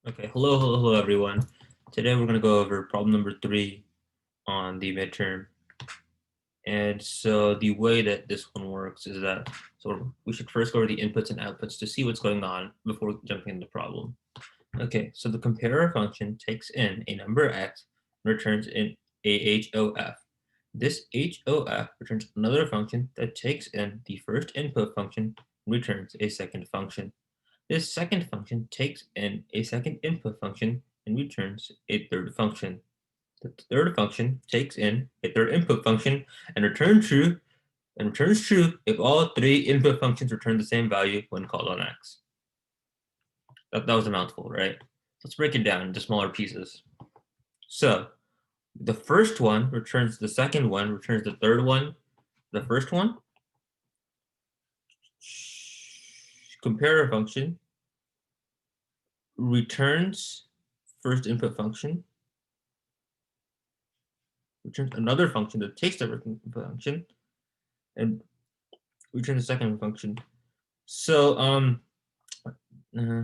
Okay, hello everyone. Today we're going to go over problem number 3 on the midterm. And so the way that this one works is that we should first go over the inputs and outputs to see what's going on before jumping into the problem. Okay, so the comparer function takes in a number x and returns in a HOF. This HOF returns another function that takes in the first input function and returns a second function. This second function takes in a second input function and returns a third function. The third function takes in a third input function and returns true if all three input functions return the same value when called on x. That was a mouthful, right? Let's break it down into smaller pieces. So the first one returns the second one, returns the third one. The first one, compare function, returns first input function, returns another function that takes the first input function, and returns the second function. So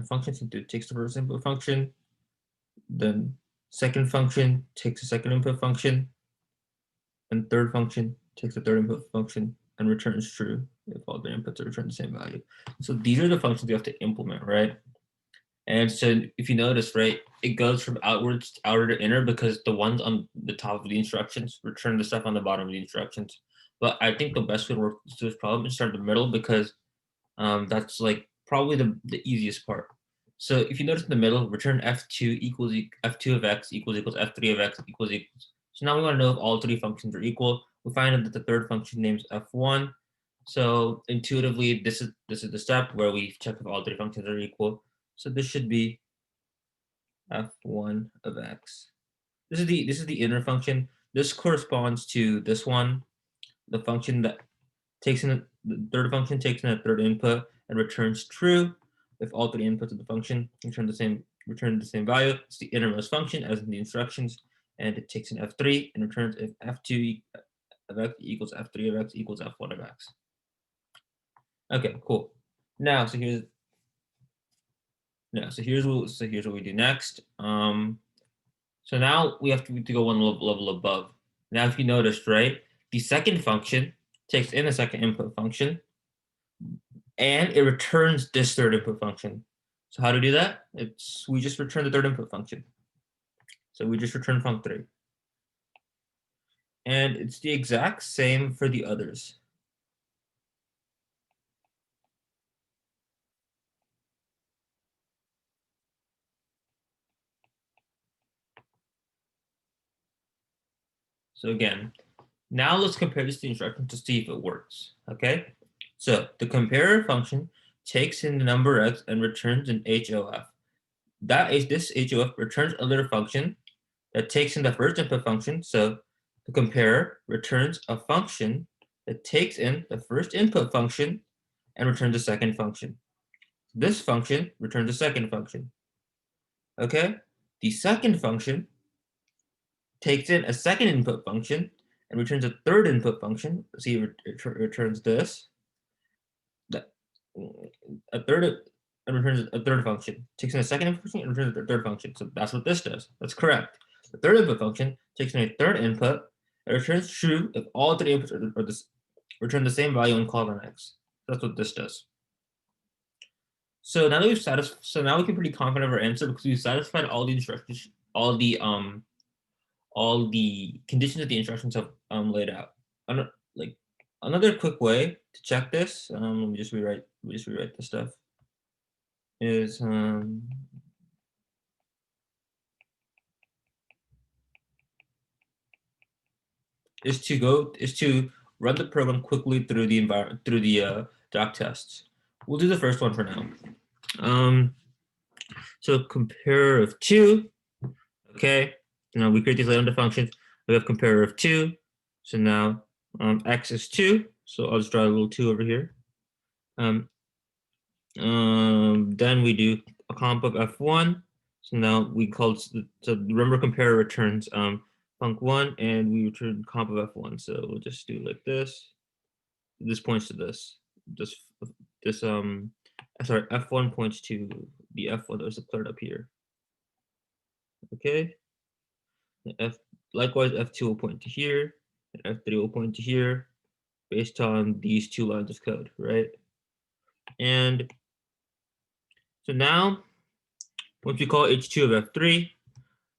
function takes the first input function, then second function takes the second input function, and third function takes the third input function and returns true if all the inputs return the same value. So these are the functions you have to implement, right? And so if you notice, right, it goes from outwards to outer to inner because the ones on the top of the instructions return the stuff on the bottom of the instructions. But I think the best way to work through this problem is start in the middle because that's like probably the easiest part. So if you notice in the middle, return f2 equals f2 of x equals f3 of x equals. So now we want to know if all three functions are equal. We find out that the third function names f1. So intuitively, this is the step where we check if all three functions are equal. So this should be f1 of x. This is the inner function. This corresponds to this one, the function that takes in the third function takes in a third input and returns true if all three inputs of the function return the same value. It's the innermost function as in the instructions, and it takes in f3 and returns if f2 of x equals f3 of x equals f1 of x. Okay, cool. Now, so here's what we do next. So now we have to go one level above. Now, if you noticed, right, the second function takes in a second input function, and it returns this third input function. So how to do that? We just return the third input function. So we just return func3. And it's the exact same for the others. So again, now let's compare this to the instruction to see if it works. Okay. So the comparer function takes in the number x and returns an HOF. This HOF returns another function that takes in the first input function. So the comparer returns a function that takes in the first input function and returns a second function. This function returns a second function. Okay? The second function takes in a second input function and returns a third input function. See, it returns this. A third and returns a third function. Takes in a second input function and returns a third function. So that's what this does. That's correct. The third input function takes in a third input and returns true if all three inputs return the same value when called on x. That's what this does. So now that now we can be pretty confident of our answer because we've satisfied all the instructions, all the conditions that the instructions have laid out. Like another quick way to check this, let me just rewrite this stuff. Is to run the program quickly through the doc tests. We'll do the first one for now. So compare of 2. Okay. Now we create these lambda functions. We have compare of 2. So now x is 2. So I'll just draw a little 2 over here. Then we do a comp of f1. So now we call so remember compare returns func1 and we return comp of f1. So we'll just do like this. This points to this. Sorry, f1 points to the f1 that was declared up here. Okay. F likewise F2 will point to here, and F3 will point to here, based on these two lines of code, right? And so now, once we call H2 of F3,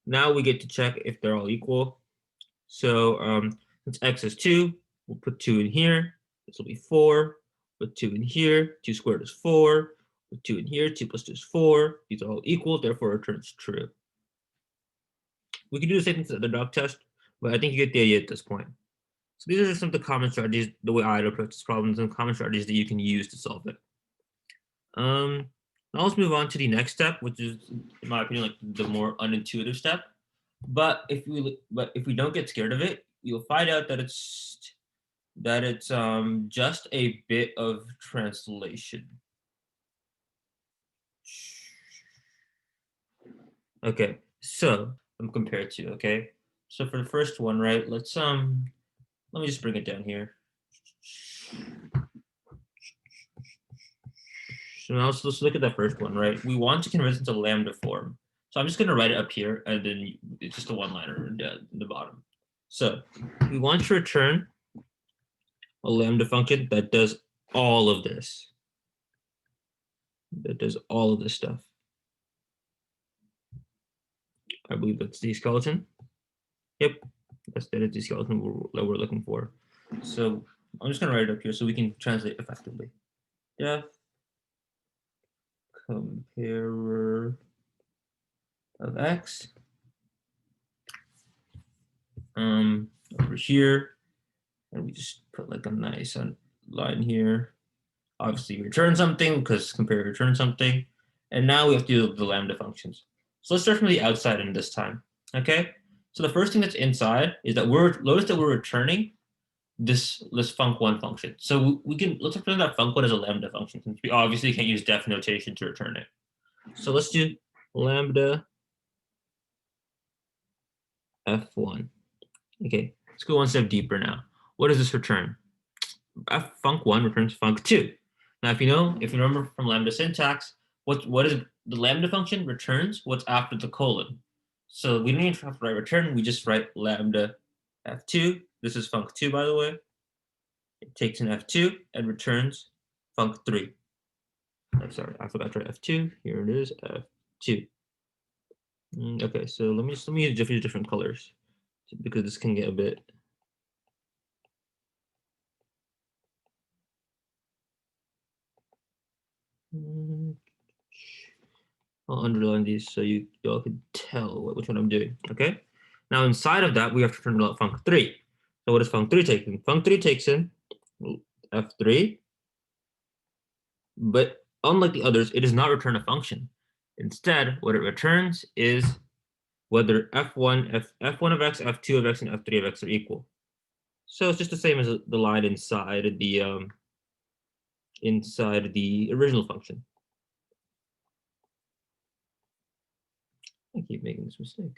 now we get to check if they're all equal. So since X is 2, we'll put 2 in here. This will be 4. Put 2 in here. 2 squared is 4. Put 2 in here. 2 plus 2 is 4. These are all equal, therefore it returns true. We can do the same thing to the dog test, but I think you get the idea at this point. So these are just some of the common strategies, the way I'd approach this problem, and common strategies that you can use to solve it. Now let's move on to the next step, which is, in my opinion, like the more unintuitive step. But if we don't get scared of it, you'll find out that it's just a bit of translation. Okay, so I'm compared to, okay. So for the first one, right, let me just bring it down here. So now let's look at that first one, right? We want to convert it to lambda form. So I'm just going to write it up here, and then it's just a one-liner in the bottom. So we want to return a lambda function that does all of this. That does all of this stuff. I believe that's the skeleton. Yep, that is the skeleton that we're looking for. So I'm just going to write it up here so we can translate effectively. Def comparer of X. Over here, and we just put like a nice line here. Obviously return something because compare return something. And now we have to do the lambda functions. So let's start from the outside in this time. Okay. So the first thing that's inside is that notice that we're returning this func1 function. So let's represent that func1 as a lambda function, since we obviously can't use def notation to return it. So let's do lambda f1. Okay, let's go one step deeper now. What does this return? Func1 returns func2. Now, if you remember from lambda syntax, what is the lambda function returns what's after the colon. So we don't even have to write return, we just write lambda f2. This is func2, by the way. It takes an f2 and returns func3. I'm sorry, I forgot to write f2. Here it is, f2. Okay, so let me use different colors because this can get a bit. I'll underline these so y'all can tell which one I'm doing. Okay. Now inside of that, we have to return out func3. So what does func3 take in? Func3 takes in f3, but unlike the others, it does not return a function. Instead, what it returns is whether f1 of x, f2 of x, and f3 of x are equal. So it's just the same as the line inside the original function. I keep making this mistake.